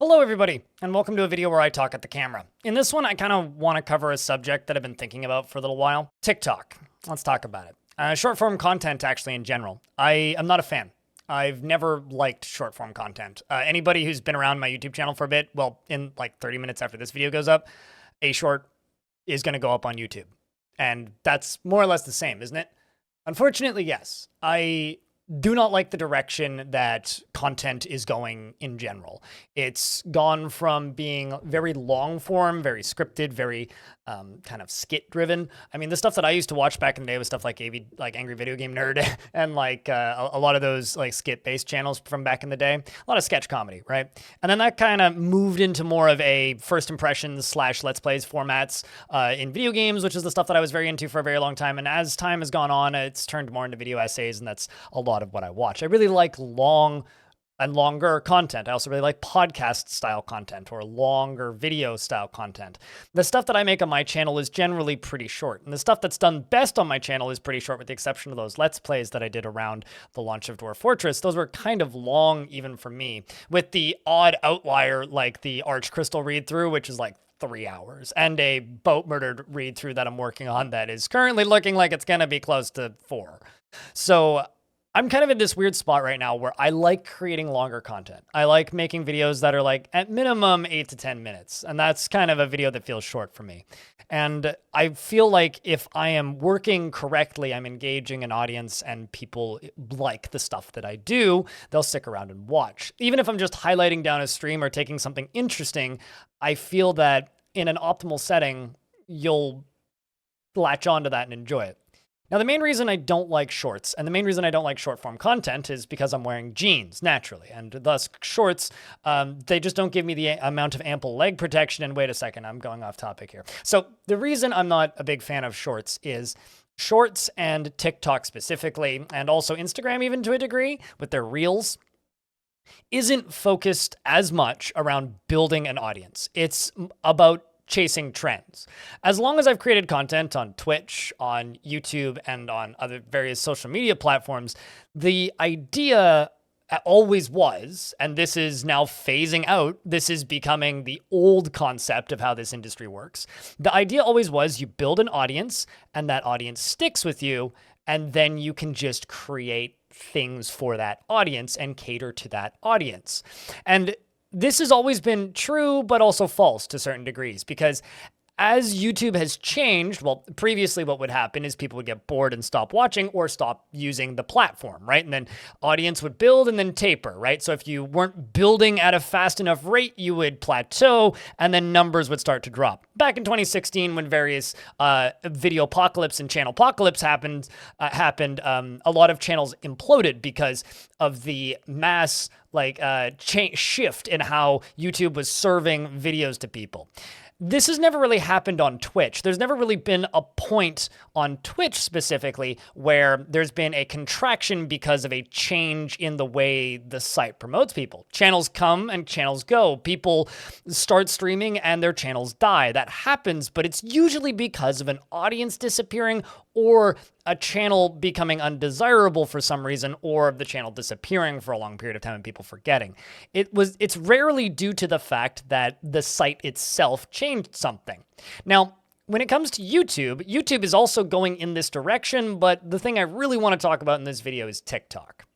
Hello everybody, and welcome to a video where I talk at the camera. In this one, I kind of want to cover a subject that I've been thinking about for a little while. TikTok. Let's talk about it. Short form content, actually, in general. I am not a fan. I've never liked short form content. Anybody who's been around my YouTube channel for a bit, well, in like 30 minutes after this video goes up, a short is going to go up on YouTube. And that's more or less the same, isn't it? Unfortunately, yes. I do not like the direction that content is going in general. It's gone from being very long form, very scripted, very kind of skit driven. I mean, the stuff that I used to watch back in the day was stuff like Angry Video Game Nerd and like a lot of those like skit based channels from back in the day. A lot of sketch comedy, right? And then that kind of moved into more of a first impressions / let's plays formats in video games, which is the stuff that I was very into for a very long time. And as time has gone on, it's turned more into video essays, and that's a lot of what I watch. I really like long and longer content. I also really like podcast style content or longer video style content. The stuff that I make on my channel is generally pretty short, and the stuff that's done best on my channel is pretty short, with the exception of those Let's Plays that I did around the launch of Dwarf Fortress. Those were kind of long even for me, with the odd outlier like the Arch Crystal read through, which is like 3 hours, and a Boat Murdered read through that I'm working on that is currently looking like it's gonna be close to 4. So I'm kind of in this weird spot right now where I like creating longer content. I like making videos that are like at minimum 8 to 10 minutes. And that's kind of a video that feels short for me. And I feel like if I am working correctly, I'm engaging an audience and people like the stuff that I do, they'll stick around and watch. Even if I'm just highlighting down a stream or taking something interesting, I feel that in an optimal setting, you'll latch onto that and enjoy it. Now, the main reason I don't like shorts, and the main reason I don't like short form content, is because I'm wearing jeans naturally, and thus shorts, they just don't give me the amount of ample leg protection. And wait a second, I'm going off topic here. So the reason I'm not a big fan of shorts is shorts, and TikTok specifically, and also Instagram even to a degree with their reels, isn't focused as much around building an audience. It's about chasing trends. As long as I've created content on Twitch, on YouTube, and on other various social media platforms, the idea always was, and this is now phasing out, this is becoming the old concept of how this industry works. The idea always was you build an audience, and that audience sticks with you, and then you can just create things for that audience and cater to that audience. And this has always been true, but also false to certain degrees, because as YouTube has changed, well, previously what would happen is people would get bored and stop watching or stop using the platform, right? And then audience would build and then taper, right? So if you weren't building at a fast enough rate, you would plateau and then numbers would start to drop. Back in 2016, when various video apocalypse and channel apocalypse happened, a lot of channels imploded because of the mass shift in how YouTube was serving videos to people. This has never really happened on Twitch. There's never really been a point on Twitch specifically where there's been a contraction because of a change in the way the site promotes people. Channels come and channels go. People start streaming and their channels die. That happens, but it's usually because of an audience disappearing or a channel becoming undesirable for some reason, or the channel disappearing for a long period of time and people forgetting. It's rarely due to the fact that the site itself changed something. Now, when it comes to YouTube, YouTube is also going in this direction, but the thing I really want to talk about in this video is TikTok.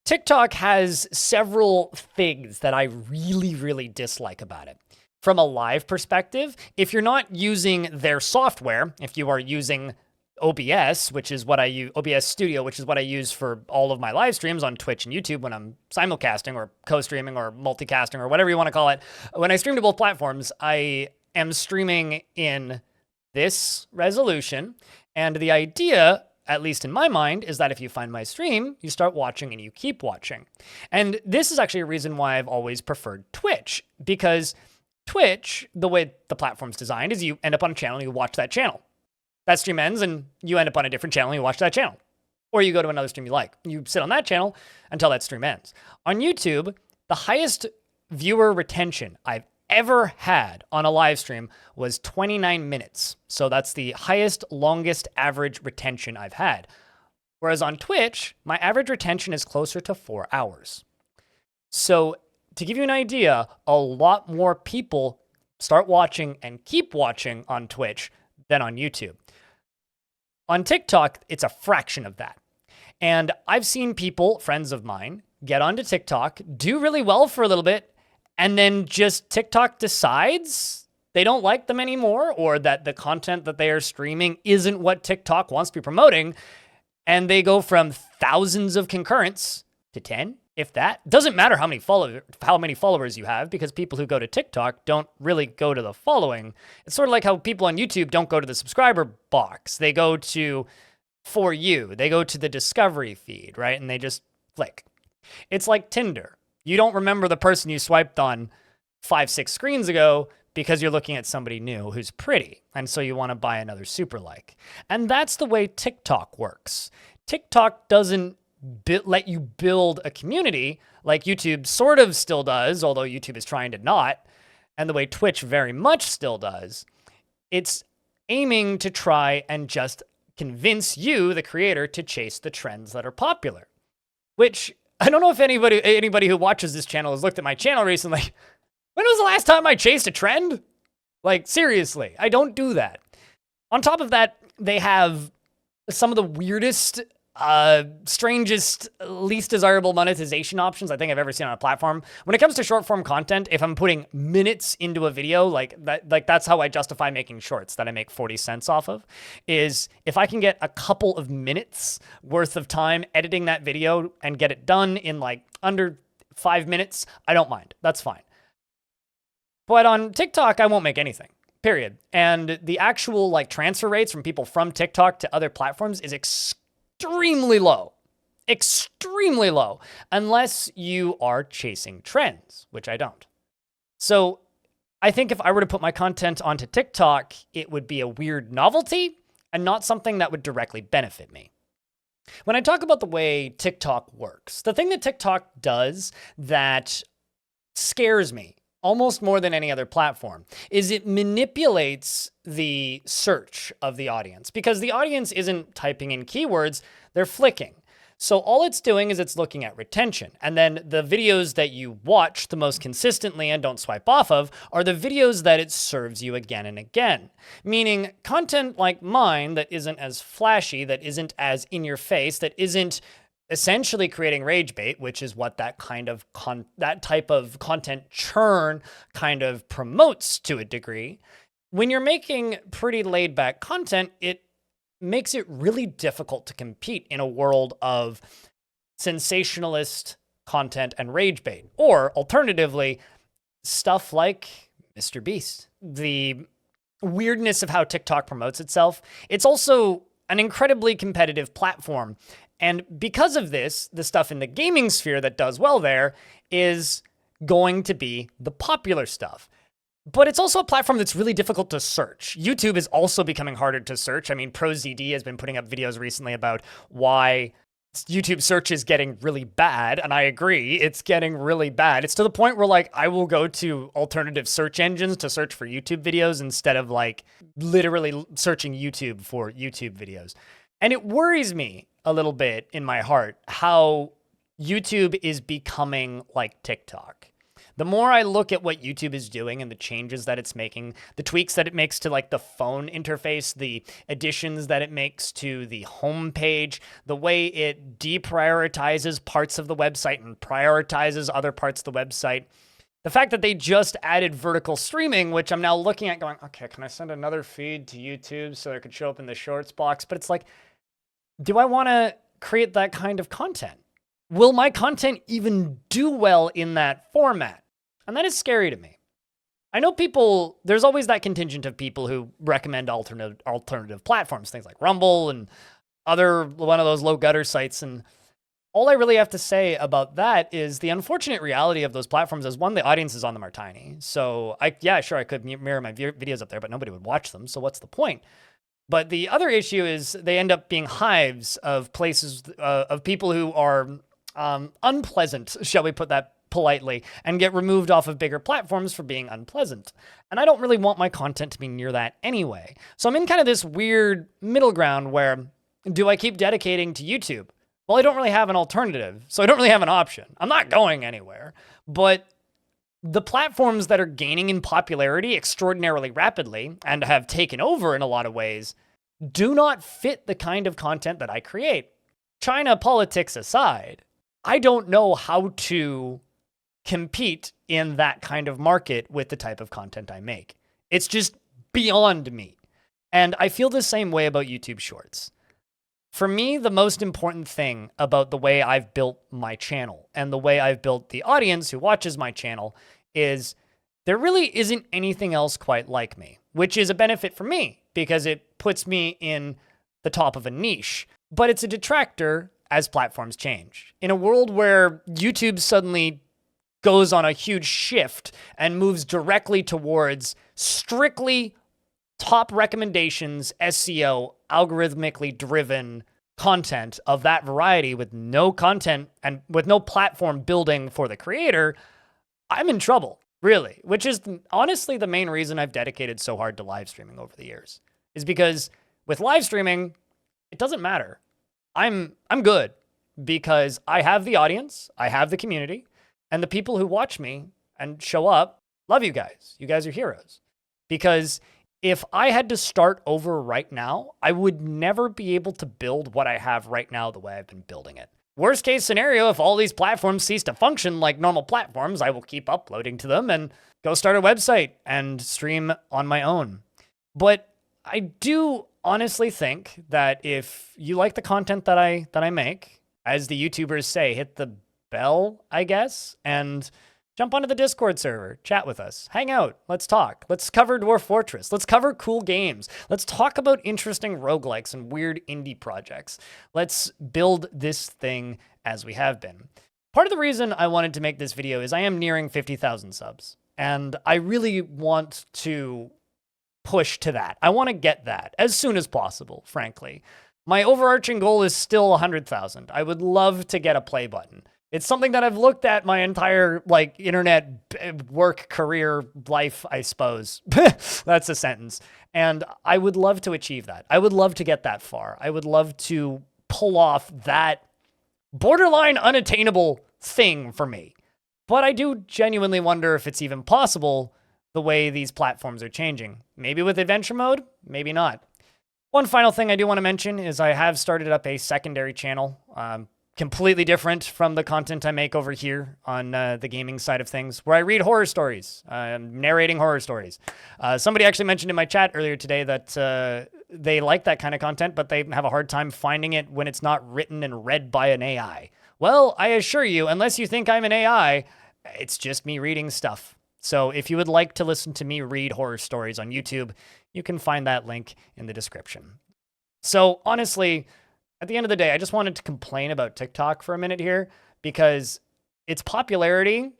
TikTok has several things that I really, really dislike about it. From a live perspective, if you're not using their software, if you are using OBS, which is what I use, OBS Studio, which is what I use for all of my live streams on Twitch and YouTube when I'm simulcasting or co-streaming or multicasting or whatever you want to call it. When I stream to both platforms, I am streaming in this resolution. And the idea, at least in my mind, is that if you find my stream, you start watching and you keep watching. And this is actually a reason why I've always preferred Twitch, because Twitch, the way the platform's designed, is you end up on a channel and you watch that channel. That stream ends and you end up on a different channel and you watch that channel. Or you go to another stream you like. You sit on that channel until that stream ends. On YouTube, the highest viewer retention I've ever had on a live stream was 29 minutes. So that's the highest, longest average retention I've had. Whereas on Twitch, my average retention is closer to 4 hours. So to give you an idea, a lot more people start watching and keep watching on Twitch than on YouTube. On TikTok, it's a fraction of that. And I've seen people, friends of mine, get onto TikTok, do really well for a little bit, and then just TikTok decides they don't like them anymore, or that the content that they are streaming isn't what TikTok wants to be promoting, and they go from thousands of concurrents to 10, if that. Doesn't matter how many followers you have, because people who go to TikTok don't really go to the following. It's sort of like how people on YouTube don't go to the subscriber box. They go to For You. They go to the discovery feed, right? And they just flick. It's like Tinder. You don't remember the person you swiped on 5-6 screens ago because you're looking at somebody new who's pretty, and so you want to buy another super like. And that's the way TikTok works. TikTok doesn't let you build a community like YouTube sort of still does, although YouTube is trying to not, and the way Twitch very much still does. It's aiming to try and just convince you, the creator, to chase the trends that are popular. Which, I don't know if anybody who watches this channel has looked at my channel recently. When was the last time I chased a trend? Like, seriously, I don't do that. On top of that, they have some of the weirdest, strangest, least desirable monetization options I think I've ever seen on a platform. When it comes to short form content, if I'm putting minutes into a video, like that's how I justify making shorts that I make 40 cents off of, is if I can get a couple of minutes worth of time editing that video and get it done in like under 5 minutes, I don't mind. That's fine. But on TikTok, I won't make anything, period. And the actual like transfer rates from people from TikTok to other platforms is extremely low, unless you are chasing trends, which I don't. So I think if I were to put my content onto TikTok, it would be a weird novelty and not something that would directly benefit me. When I talk about the way TikTok works, the thing that TikTok does that scares me almost more than any other platform is it manipulates the search of the audience, because the audience isn't typing in keywords, they're flicking. So all it's doing is it's looking at retention. And then the videos that you watch the most consistently and don't swipe off of are the videos that it serves you again and again. Meaning content like mine that isn't as flashy, that isn't as in your face, that isn't essentially creating rage bait, which is what that type of content churn kind of promotes to a degree. When you're making pretty laid back content, it makes it really difficult to compete in a world of sensationalist content and rage bait, or alternatively, stuff like Mr. Beast. The weirdness of how TikTok promotes itself. It's also an incredibly competitive platform. And because of this, the stuff in the gaming sphere that does well there is going to be the popular stuff. But it's also a platform that's really difficult to search. YouTube is also becoming harder to search. I mean, ProZD has been putting up videos recently about why YouTube search is getting really bad. And I agree, it's getting really bad. It's to the point where like I will go to alternative search engines to search for YouTube videos instead of like literally searching YouTube for YouTube videos. And it worries me a little bit in my heart how YouTube is becoming like TikTok. The more I look at what YouTube is doing and the changes that it's making, the tweaks that it makes to like the phone interface, the additions that it makes to the homepage, the way it deprioritizes parts of the website and prioritizes other parts of the website. The fact that they just added vertical streaming, which I'm now looking at going, okay, can I send another feed to YouTube so it could show up in the shorts box? But it's like, do I want to create that kind of content? Will my content even do well in that format? And that is scary to me. I know there's always that contingent of people who recommend alternative platforms, things like Rumble and one of those low gutter sites. And all I really have to say about that is the unfortunate reality of those platforms is, one, the audiences on them are tiny. So I could mirror my videos up there, but nobody would watch them. So what's the point? But the other issue is they end up being hives of places, of people who are unpleasant, shall we put that politely, and get removed off of bigger platforms for being unpleasant. And I don't really want my content to be near that anyway. So I'm in kind of this weird middle ground where, do I keep dedicating to YouTube? Well, I don't really have an alternative, so I don't really have an option. I'm not going anywhere, but The platforms that are gaining in popularity extraordinarily rapidly and have taken over in a lot of ways do not fit the kind of content that I create. China politics aside, I don't know how to compete in that kind of market with the type of content I make. It's just beyond me. And I feel the same way about YouTube Shorts. For me, the most important thing about the way I've built my channel and the way I've built the audience who watches my channel is there really isn't anything else quite like me, which is a benefit for me because it puts me in the top of a niche. But it's a detractor as platforms change. In a world where YouTube suddenly goes on a huge shift and moves directly towards strictly top recommendations, SEO, algorithmically driven content of that variety with no content and with no platform building for the creator, I'm in trouble, really, which is honestly the main reason I've dedicated so hard to live streaming over the years, is because with live streaming, it doesn't matter. I'm good because I have the audience, I have the community, and the people who watch me and show up love you guys. You guys are heroes. Because if I had to start over right now, I would never be able to build what I have right now the way I've been building it. Worst case scenario, if all these platforms cease to function like normal platforms, I will keep uploading to them and go start a website and stream on my own. But I do honestly think that if you like the content that I make, as the YouTubers say, hit the bell, I guess, and jump onto the Discord server, chat with us, hang out, let's talk. Let's cover Dwarf Fortress. Let's cover cool games. Let's talk about interesting roguelikes and weird indie projects. Let's build this thing as we have been. Part of the reason I wanted to make this video is I am nearing 50,000 subs, and I really want to push to that. I want to get that as soon as possible, frankly. My overarching goal is still 100,000. I would love to get a play button. It's something that I've looked at my entire internet work career life, I suppose. That's a sentence. And I would love to achieve that. I would love to get that far. I would love to pull off that borderline unattainable thing for me. But I do genuinely wonder if it's even possible the way these platforms are changing. Maybe with adventure mode, maybe not. One final thing I do want to mention is I have started up a secondary channel, completely different from the content I make over here on the gaming side of things, where I read horror stories, narrating horror stories. Somebody actually mentioned in my chat earlier today that they like that kind of content, but they have a hard time finding it when it's not written and read by an AI. Well, I assure you, unless you think I'm an AI, it's just me reading stuff. So if you would like to listen to me read horror stories on YouTube, you can find that link in the description. So honestly, at the end of the day, I just wanted to complain about TikTok for a minute here because its popularity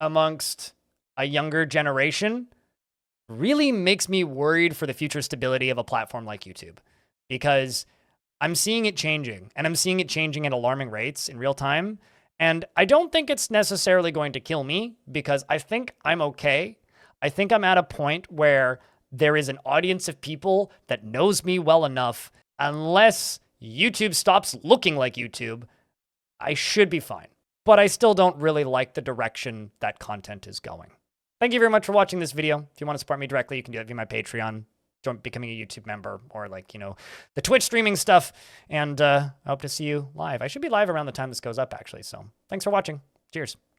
amongst a younger generation really makes me worried for the future stability of a platform like YouTube, because I'm seeing it changing, and I'm seeing it changing at alarming rates in real time. And I don't think it's necessarily going to kill me because I think I'm okay. I think I'm at a point where there is an audience of people that knows me well enough. Unless YouTube stops looking like YouTube, I should be fine. But I still don't really like the direction that content is going. Thank you very much for watching this video. If you want to support me directly, you can do that via my Patreon, becoming a YouTube member, or the Twitch streaming stuff. And I hope to see you live. I should be live around the time this goes up, actually. So thanks for watching. Cheers.